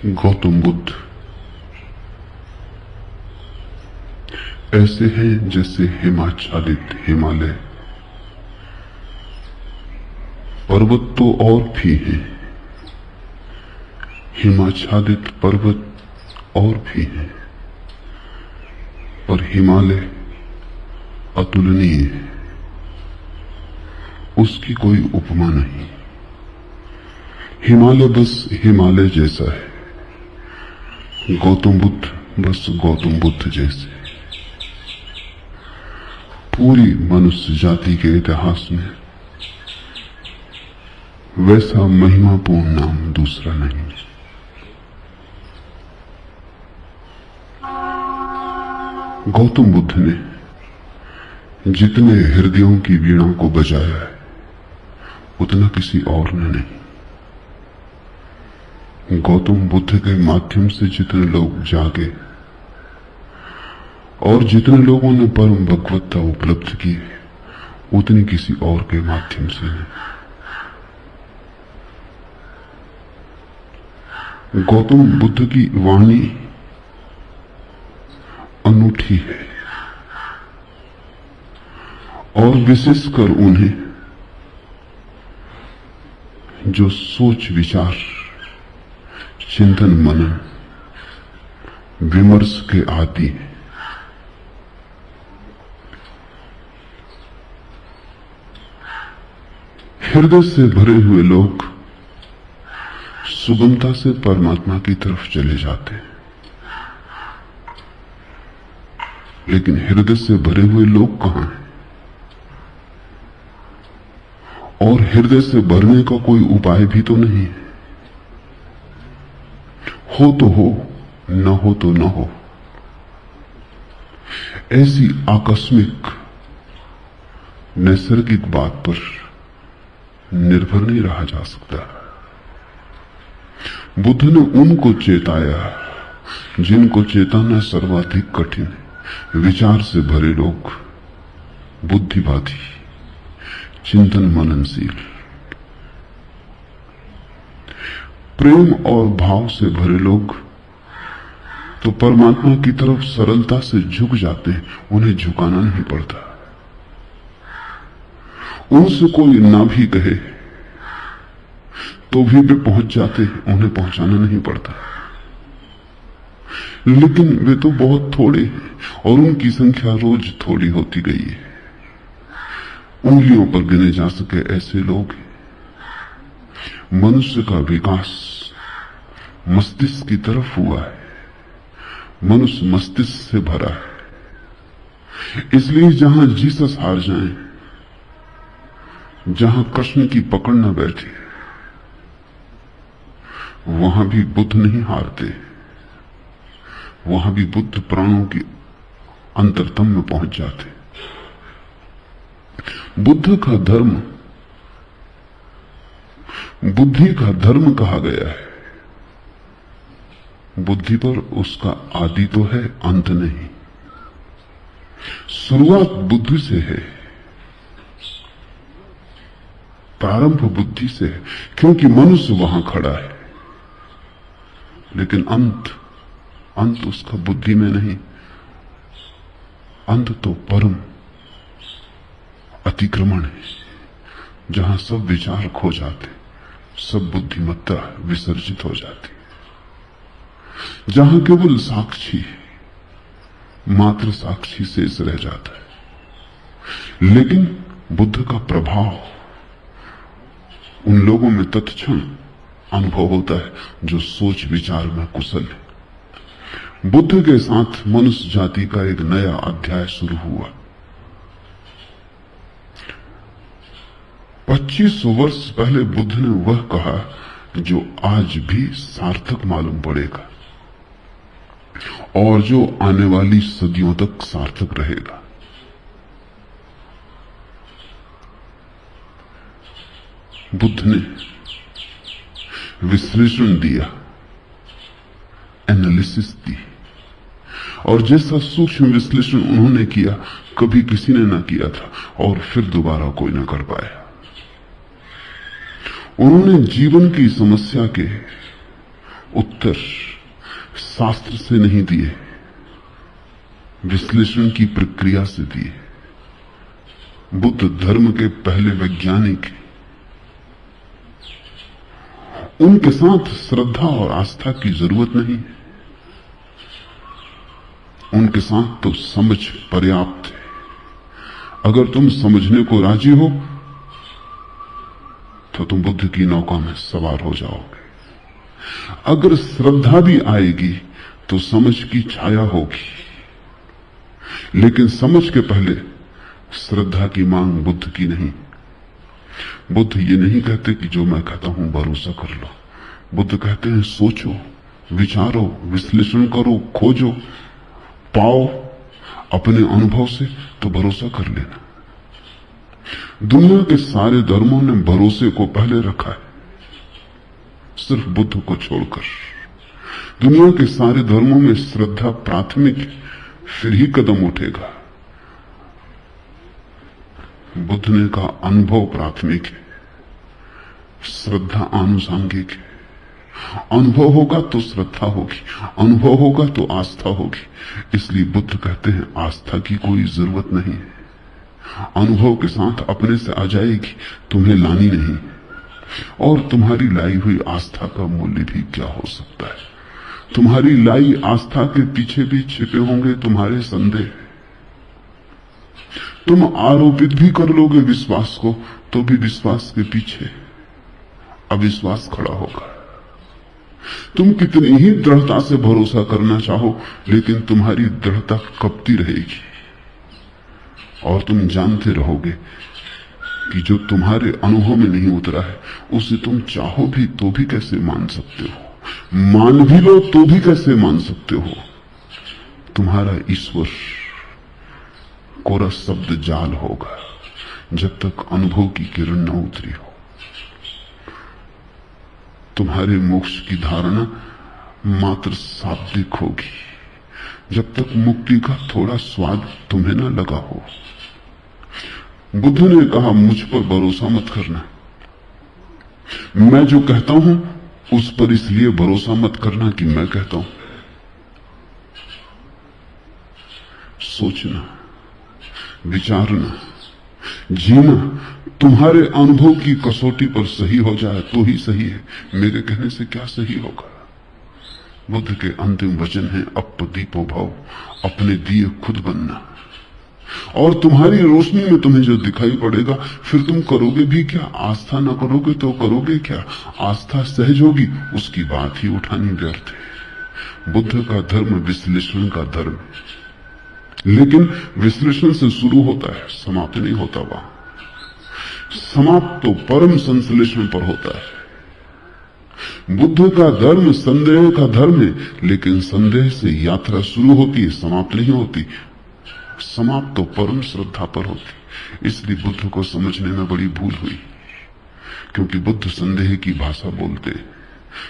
गौतम बुद्ध ऐसे हैं जैसे हिमाच्छादित हिमालय। पर्वत तो और भी हैं, हिमाच्छादित पर्वत और भी हैं, पर हिमालय अतुलनीय है, उसकी कोई उपमा नहीं। हिमालय बस हिमालय जैसा है, गौतम बुद्ध बस गौतम बुद्ध जैसे। पूरी मनुष्य जाति के इतिहास में वैसा महिमापूर्ण नाम दूसरा नहीं। गौतम बुद्ध ने जितने हृदयों की वीणा को बजाया है उतना किसी और ने नहीं। गौतम बुद्ध के माध्यम से जितने लोग जागे और जितने लोगों ने परम भगवत्ता उपलब्ध की उतनी किसी और के माध्यम से नहीं। गौतम बुद्ध की वाणी अनूठी है और विशेषकर उन्हें जो सोच विचार चिंतन मनन विमर्श के आदि हैं। हृदय से भरे हुए लोग सुगमता से परमात्मा की तरफ चले जाते हैं, लेकिन हृदय से भरे हुए लोग कहां हैं? और हृदय से भरने का कोई उपाय भी तो नहीं है। हो तो हो, न हो तो न हो। ऐसी आकस्मिक नैसर्गिक बात पर निर्भर नहीं रहा जा सकता। बुद्ध ने उनको चेताया जिनको चेताना सर्वाधिक कठिन है। विचार से भरे लोग, बुद्धिवादी, चिंतन मननशील, प्रेम और भाव से भरे लोग तो परमात्मा की तरफ सरलता से झुक जाते हैं, उन्हें झुकाना नहीं पड़ता। उनसे कोई ना भी कहे तो भी वे पहुंच जाते हैं, उन्हें पहुंचाना नहीं पड़ता। लेकिन वे तो बहुत थोड़े हैं और उनकी संख्या रोज थोड़ी होती गई है। उंगलियों पर गिने जा सके ऐसे लोग हैं। मनुष्य का विकास मस्तिष्क की तरफ हुआ है, मनुष्य मस्तिष्क से भरा है। इसलिए जहां जीसस हार जाएं, जहां कृष्ण की पकड़ न बैठे, वहां भी बुद्ध नहीं हारते। वहां भी बुद्ध प्राणों की अंतरतम में पहुंच जाते। बुद्ध का धर्म बुद्धि का धर्म कहा गया है। बुद्धि पर उसका आदि तो है, अंत नहीं। शुरुआत बुद्धि से है, प्रारंभ बुद्धि से है, क्योंकि मनुष्य वहां खड़ा है। लेकिन अंत उसका बुद्धि में नहीं। अंत तो परम अतिक्रमण है, जहां सब विचार खो जाते, सब बुद्धिमत्ता विसर्जित हो जाती, जहां केवल साक्षी, मात्र साक्षी शेष रह जाता है। लेकिन बुद्ध का प्रभाव उन लोगों में तत्क्षण अनुभव होता है जो सोच विचार में कुशल है। बुद्ध के साथ मनुष्य जाति का एक नया अध्याय शुरू हुआ। 25 वर्ष पहले बुद्ध ने वह कहा जो आज भी सार्थक मालूम पड़ेगा और जो आने वाली सदियों तक सार्थक रहेगा। बुद्ध ने विश्लेषण दिया, एनालिसिस दी, और जैसा सूक्ष्म विश्लेषण उन्होंने किया कभी किसी ने ना किया था और फिर दोबारा कोई ना कर पाया। उन्होंने जीवन की समस्या के उत्तर शास्त्र से नहीं दिए, विश्लेषण की प्रक्रिया से दिए। बुद्ध धर्म के पहले वैज्ञानिक, उनके साथ श्रद्धा और आस्था की जरूरत नहीं है, उनके साथ तो समझ पर्याप्त है। अगर तुम समझने को राजी हो तो तुम बुद्ध की नौका में सवार हो जाओगे। अगर श्रद्धा भी आएगी तो समझ की छाया होगी, लेकिन समझ के पहले श्रद्धा की मांग बुद्ध की नहीं। बुद्ध ये नहीं कहते कि जो मैं कहता हूं भरोसा कर लो। बुद्ध कहते हैं सोचो, विचारो, विश्लेषण करो, खोजो, पाओ अपने अनुभव से तो भरोसा कर लेना। दुनिया के सारे धर्मों ने भरोसे को पहले रखा है, सिर्फ बुद्ध को छोड़कर। दुनिया के सारे धर्मों में श्रद्धा प्राथमिक, फिर ही कदम उठेगा। बुद्ध ने कहा अनुभव प्राथमिक है, श्रद्धा आनुषंगिक है। अनुभव होगा तो श्रद्धा होगी, अनुभव होगा तो आस्था होगी। इसलिए बुद्ध कहते हैं आस्था की कोई जरूरत नहीं है, अनुभव के साथ अपने से आ जाएगी, तुम्हें लानी नहीं। और तुम्हारी लाई हुई आस्था का मूल्य भी क्या हो सकता है? तुम्हारी लाई आस्था के पीछे भी छिपे होंगे तुम्हारे संदेह। तुम आरोपित भी कर लोगे विश्वास को, तो भी विश्वास के पीछे अविश्वास खड़ा होगा। तुम कितनी ही दृढ़ता से भरोसा करना चाहो, लेकिन तुम्हारी दृढ़ता कपती रहेगी और तुम जानते रहोगे कि जो तुम्हारे अनुभव में नहीं उतरा है उसे तुम चाहो भी तो भी कैसे मान सकते हो, मान भी लो तो भी कैसे मान सकते हो। तुम्हारा ईश्वर कोरा शब्द जाल होगा जब तक अनुभव की किरण न उतरी हो। तुम्हारे मोक्ष की धारणा मात्र शाब्दिक होगी जब तक मुक्ति का थोड़ा स्वाद तुम्हें न लगा हो। बुद्ध ने कहा मुझ पर भरोसा मत करना, मैं जो कहता हूं उस पर इसलिए भरोसा मत करना कि मैं कहता हूं। सोचना, विचारना, जीना तुम्हारे अनुभव की कसौटी पर सही हो जाए तो ही सही है, मेरे कहने से क्या सही होगा। बुद्ध के अंतिम वचन है अपदीपो भव, अपने दिए खुद बनना। और तुम्हारी रोशनी में तुम्हें जो दिखाई पड़ेगा फिर तुम करोगे भी क्या? आस्था न करोगे तो करोगे क्या? आस्था सहज होगी, उसकी बात ही उठानी व्यर्थ है। बुद्ध का धर्म विश्लेषण का धर्म है, लेकिन विश्लेषण से शुरू होता है, समाप्त नहीं होता। वहां समाप्त तो परम संश्लेषण पर होता है। बुद्ध का धर्म संदेह का धर्म है, लेकिन संदेह से यात्रा शुरू होती है, समाप्त नहीं होती। समाप्त तो परम श्रद्धा पर होती। इसलिए बुद्ध को समझने में बड़ी भूल हुई, क्योंकि बुद्ध संदेह की भाषा बोलते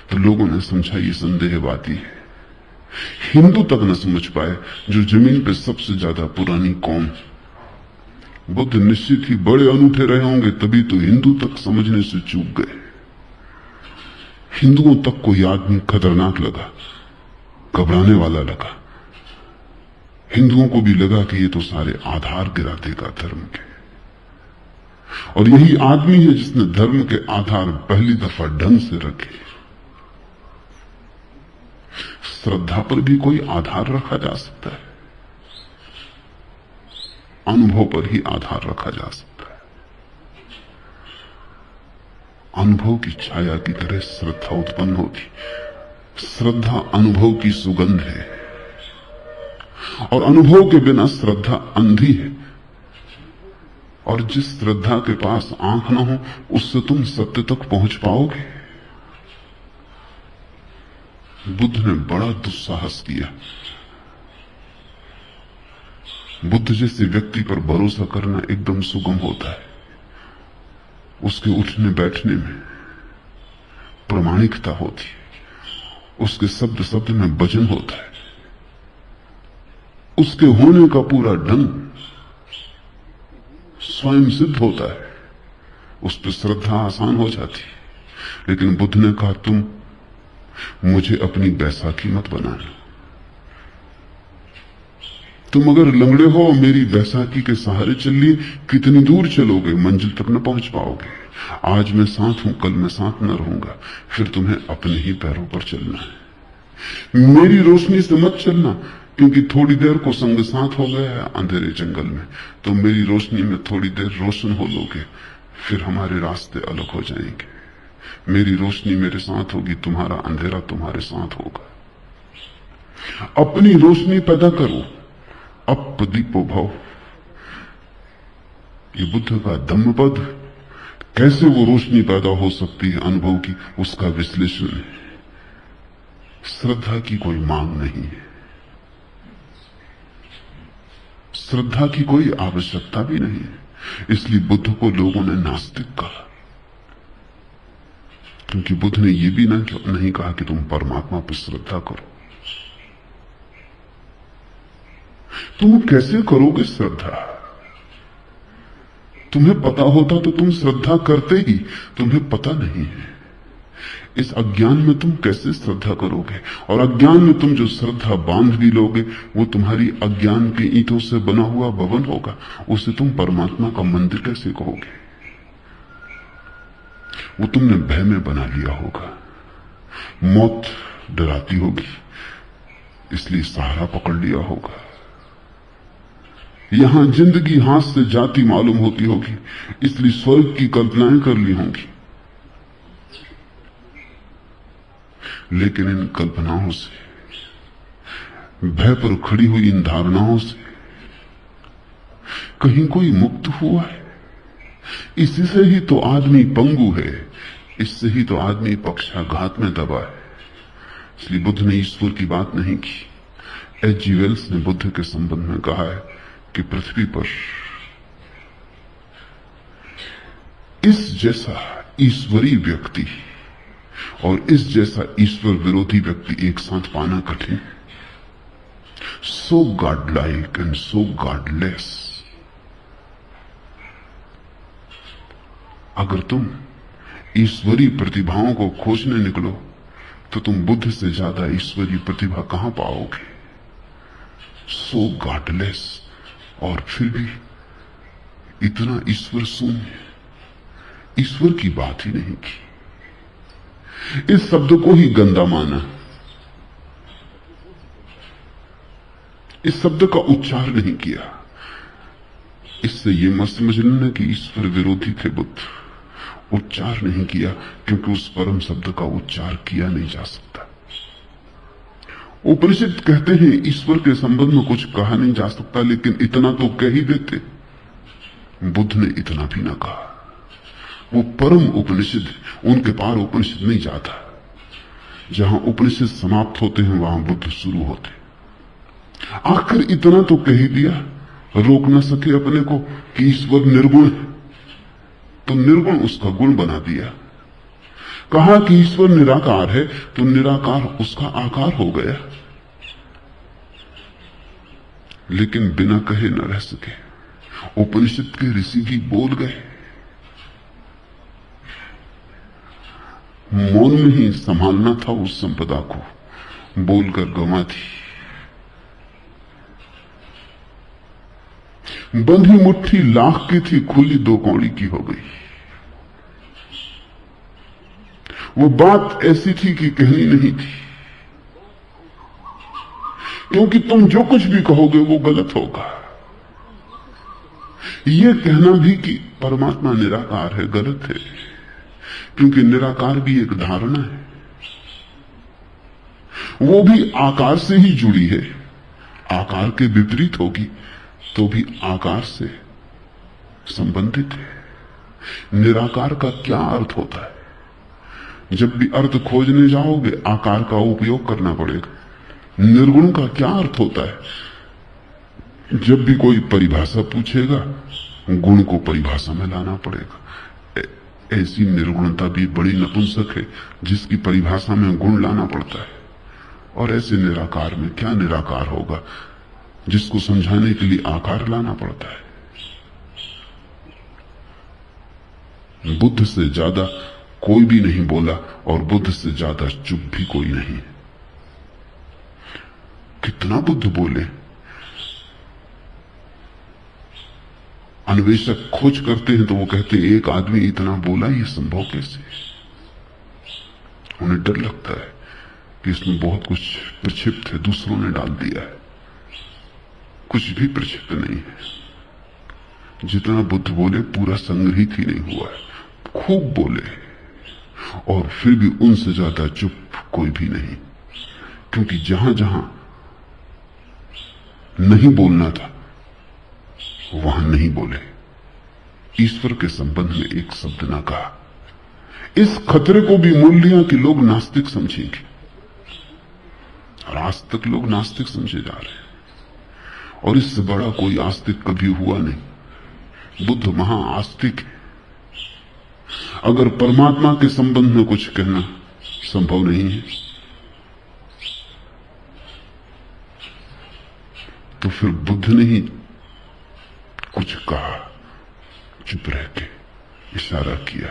तो लोगों ने समझा ये संदेहवादी है। हिंदू तक न समझ पाए, जो जमीन पे सबसे ज्यादा पुरानी कौम। बुद्ध निश्चित ही बड़े अनूठे रहे होंगे, तभी तो हिंदू तक समझने से चूक गए। हिंदुओं तक को ये आदमी खतरनाक लगा, घबराने वाला लगा। हिंदुओं को भी लगा कि ये तो सारे आधार गिरा देगा धर्म के। और यही आदमी है जिसने धर्म के आधार पहली दफा ढंग से रखे। श्रद्धा पर भी कोई आधार रखा जा सकता है, अनुभव पर ही आधार रखा जा सकता है। अनुभव की छाया की तरह श्रद्धा उत्पन्न होती। श्रद्धा अनुभव की सुगंध है, और अनुभव के बिना श्रद्धा अंधी है। और जिस श्रद्धा के पास आंख न हो उससे तुम सत्य तक पहुंच पाओगे। बुद्ध ने बड़ा दुस्साहस किया। बुद्ध जैसे व्यक्ति पर भरोसा करना एकदम सुगम होता है। उसके उठने बैठने में प्रामाणिकता होती है, उसके शब्द शब्द में वजन होता है, उसके होने का पूरा ढंग स्वयं सिद्ध होता है। उस पर श्रद्धा आसान हो जाती है। लेकिन बुद्ध ने कहा तुम मुझे अपनी बैसाखी मत बनाना। तुम अगर लंगड़े हो, मेरी बैसाखी के सहारे चलिए, कितनी दूर चलोगे, मंजिल तक न पहुंच पाओगे। आज मैं साथ हूं, कल मैं साथ न रहूंगा, फिर तुम्हें अपने ही पैरों पर चलना है। मेरी रोशनी से मत चलना, क्योंकि थोड़ी देर को संग साथ हो गया है अंधेरे जंगल में, तो मेरी रोशनी में थोड़ी देर रोशन हो लोगे, फिर हमारे रास्ते अलग हो जाएंगे। मेरी रोशनी मेरे साथ होगी, तुम्हारा अंधेरा तुम्हारे साथ होगा। अपनी रोशनी पैदा करो, अप्रदीपो भव। ये बुद्ध का धम्मपद, कैसे वो रोशनी पैदा हो सकती है अनुभव की, उसका विश्लेषण है। श्रद्धा की कोई मांग नहीं है, श्रद्धा की कोई आवश्यकता भी नहीं है। इसलिए बुद्ध को लोगों ने नास्तिक कहा, क्योंकि बुद्ध ने यह भी नहीं कहा कि तुम परमात्मा पर श्रद्धा करो। तुम कैसे करोगे श्रद्धा? तुम्हें पता होता तो तुम श्रद्धा करते ही, तुम्हें पता नहीं है। इस अज्ञान में तुम कैसे श्रद्धा करोगे? और अज्ञान में तुम जो श्रद्धा बांध भी लोगे, वो तुम्हारी अज्ञान के ईंटों से बना हुआ भवन होगा। उसे तुम परमात्मा का मंदिर कैसे कहोगे? वो तुमने भय में बना लिया होगा। मौत डराती होगी, इसलिए सहारा पकड़ लिया होगा। यहां जिंदगी हाथ से जाती मालूम होती होगी, इसलिए स्वर्ग की कल्पनाएं कर ली होंगी। लेकिन इन कल्पनाओं से, भय पर खड़ी हुई इन धारणाओं से कहीं कोई मुक्त हुआ है? इसी से ही तो आदमी पंगु है, इससे ही तो आदमी पक्षाघात में दबा है। इसलिए बुद्ध ने ईश्वर की बात नहीं की। H.G. वेल्स ने बुद्ध के संबंध में कहा है कि पृथ्वी पर इस जैसा ईश्वरीय व्यक्ति और इस जैसा ईश्वर विरोधी व्यक्ति एक साथ पाना कठिन। So godlike and so godless. अगर तुम ईश्वरीय प्रतिभाओं को खोजने निकलो तो तुम बुद्ध से ज्यादा ईश्वरीय प्रतिभा कहां पाओगे? सो गॉडलेस, और फिर भी इतना ईश्वर शून्य, ईश्वर की बात ही नहीं की। इस शब्द को ही गंदा माना, इस शब्द का उच्चार नहीं किया। इससे यह मत समझ लेना कि ईश्वर विरोधी थे बुद्ध। उच्चार नहीं किया क्योंकि उस परम शब्द का उच्चार किया नहीं जा सकता। उपनिषद कहते हैं ईश्वर के संबंध में कुछ कहा नहीं जा सकता, लेकिन इतना तो कह ही देते। बुद्ध ने इतना भी ना कहा। वो परम उपनिषद, उनके पार उपनिषद नहीं जाता। जहां उपनिषद समाप्त होते हैं वहां बुद्ध शुरू होते। आखिर इतना तो कह ही दिया, रोक ना सके अपने को कि ईश्वर निर्गुण है, तो निर्गुण उसका गुण बना दिया। कहा कि ईश्वर निराकार है, तो निराकार उसका आकार हो गया। लेकिन बिना कहे न रह सके। उपनिषद के ऋषि भी बोल गए, मौन में ही संभालना था उस संपदा को, बोलकर गंवा दी। बंधी मुट्ठी लाख की थी, खुली दो कौड़ी की हो गई। वो बात ऐसी थी कि कहनी नहीं थी, क्योंकि तुम जो कुछ भी कहोगे वो गलत होगा। ये कहना भी कि परमात्मा निराकार है गलत है, क्योंकि निराकार भी एक धारणा है, वो भी आकार से ही जुड़ी है। आकार के विपरीत होगी तो भी आकार से संबंधित है। निराकार का क्या अर्थ होता है? जब भी अर्थ खोजने जाओगे आकार का उपयोग करना पड़ेगा। निर्गुण का क्या अर्थ होता है? जब भी कोई परिभाषा पूछेगा गुण को परिभाषा में लाना पड़ेगा। ऐसी निर्गुणता भी बड़ी नपुंसक है जिसकी परिभाषा में गुण लाना पड़ता है। और ऐसे निराकार में क्या निराकार होगा जिसको समझाने के लिए आकार लाना पड़ता है। बुद्ध से ज्यादा कोई भी नहीं बोला और बुद्ध से ज्यादा चुप भी कोई नहीं। कितना बुद्ध बोले। अन्वेषक खोज करते हैं तो वो कहते हैं एक आदमी इतना बोला, ये संभव कैसे। उन्हें डर लगता है कि इसमें बहुत कुछ प्रक्षिप्त है, दूसरों ने डाल दिया है। कुछ भी प्रक्षिप्त नहीं है। जितना बुद्ध बोले पूरा संग्रहित ही नहीं हुआ है। खूब बोले और फिर भी उनसे ज्यादा चुप कोई भी नहीं, क्योंकि जहां जहां नहीं बोलना था वहां नहीं बोले। ईश्वर के संबंध में एक शब्द ना कहा। इस खतरे को भी मोल लिया कि लोग नास्तिक समझेंगे, और आज तक लोग नास्तिक समझे जा रहे हैं, और इससे बड़ा कोई आस्तिक कभी हुआ नहीं। बुद्ध महाआस्तिक है। अगर परमात्मा के संबंध में कुछ कहना संभव नहीं है तो फिर बुद्ध ने ही कुछ कहा, चुप रह के इशारा किया।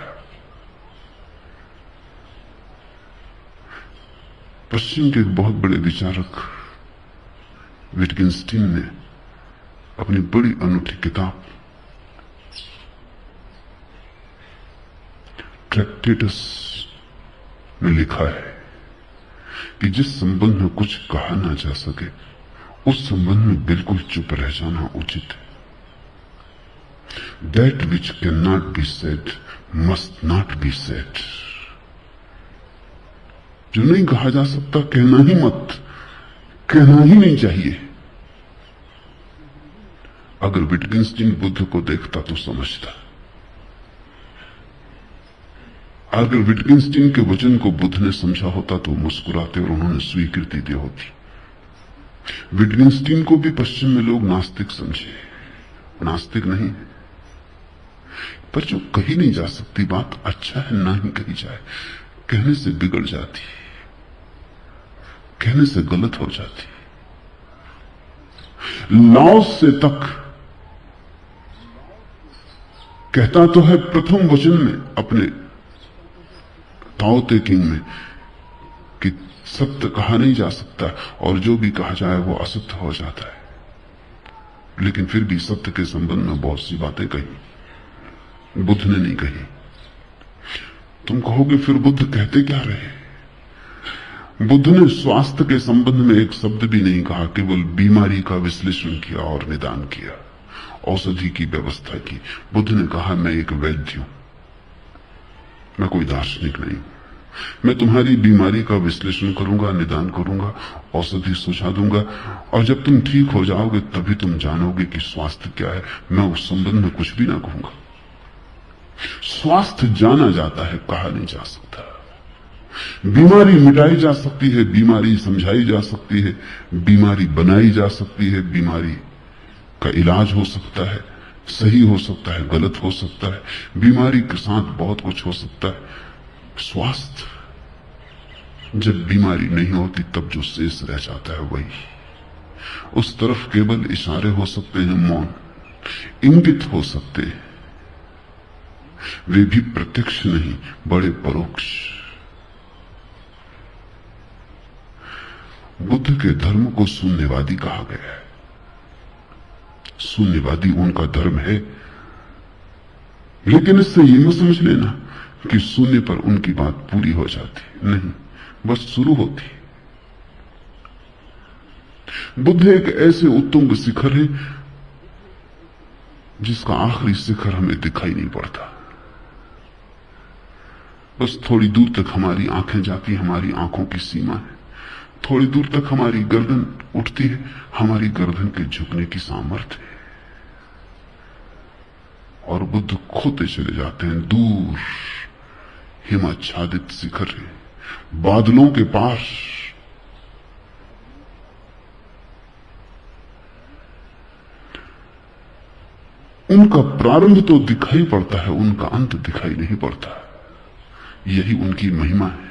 पश्चिम के एक बहुत बड़े विचारक विटगेंस्टीन ने अपनी बड़ी अनूठी किताब ट्रैक्टेटस में लिखा है कि जिस संबंध में कुछ कहा ना जा सके उस संबंध में बिल्कुल चुप रह जाना उचित है। That which cannot be said must not be said। जो नहीं कहा जा सकता कहना ही मत, कहना ही नहीं चाहिए। अगर विटगेंस्टीन बुद्ध को देखता तो समझता। अगर विटगेंस्टीन के वचन को बुद्ध ने समझा होता तो मुस्कुराते और उन्होंने स्वीकृति दी होती। विटगेंस्टीन को भी पश्चिम में लोग नास्तिक समझे, नास्तिक नहीं, पर जो कही नहीं जा सकती बात अच्छा है ना ही कही जाए। कहने से बिगड़ जाती, कहने से गलत हो जाती। लाओ से तक कहता तो है प्रथम वचन में अपने ताओ ते किंग में कि सत्य कहा नहीं जा सकता और जो भी कहा जाए वो असत्य हो जाता है। लेकिन फिर भी सत्य के संबंध में बहुत सी बातें कही, बुद्ध ने नहीं कही। तुम कहोगे फिर बुद्ध कहते क्या रहे। बुद्ध ने स्वास्थ्य के संबंध में एक शब्द भी नहीं कहा, केवल बीमारी का विश्लेषण किया और निदान किया, औषधि की व्यवस्था की। बुद्ध ने कहा मैं एक वैद्य हूं, मैं कोई दार्शनिक नहीं हूं। मैं तुम्हारी बीमारी का विश्लेषण करूंगा, निदान करूंगा, औषधि सुझा दूंगा, और जब तुम ठीक हो जाओगे तभी तुम जानोगे कि स्वास्थ्य क्या है। मैं उस संबंध में कुछ भी ना कहूंगा। स्वास्थ्य जाना जाता है, कहा नहीं जा सकता। बीमारी मिटाई जा सकती है, बीमारी समझाई जा सकती है, बीमारी बनाई जा सकती है, बीमारी का इलाज हो सकता है, सही हो सकता है, गलत हो सकता है, बीमारी के साथ बहुत कुछ हो सकता है। स्वास्थ्य, जब बीमारी नहीं होती तब जो शेष रह जाता है वही, उस तरफ केवल इशारे हो सकते हैं, मौन, इंगित हो सकते हैं, वे भी प्रत्यक्ष नहीं, बड़े परोक्ष। बुद्ध के धर्म को शून्यवादी कहा गया है। शून्यवादी उनका धर्म है, लेकिन इससे ये मत समझ लेना कि शून्य पर उनकी बात पूरी हो जाती, नहीं, बस शुरू होती। बुद्ध एक ऐसे उत्तुंग शिखर है जिसका आखिरी शिखर हमें दिखाई नहीं पड़ता। बस थोड़ी दूर तक हमारी आंखें जाती, हमारी आंखों की सीमा है। थोड़ी दूर तक हमारी गर्दन उठती है, हमारी गर्दन के झुकने की सामर्थ्य है। और बुद्ध खोते चले जाते हैं दूर, हिमाच्छादित शिखर है, बादलों के पास। उनका प्रारंभ तो दिखाई पड़ता है, उनका अंत दिखाई नहीं पड़ता। यही उनकी महिमा है।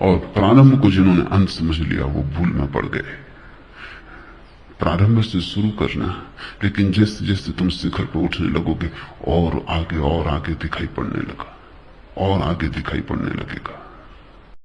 और प्रारंभ को जिन्होंने अंत समझ लिया वो भूल में पड़ गए। प्रारंभ से शुरू करना, लेकिन जैसे जैसे तुम शिखर पर उठने लगोगे और आगे दिखाई पड़ने लगा। और आगे दिखाई पड़ने लगेगा।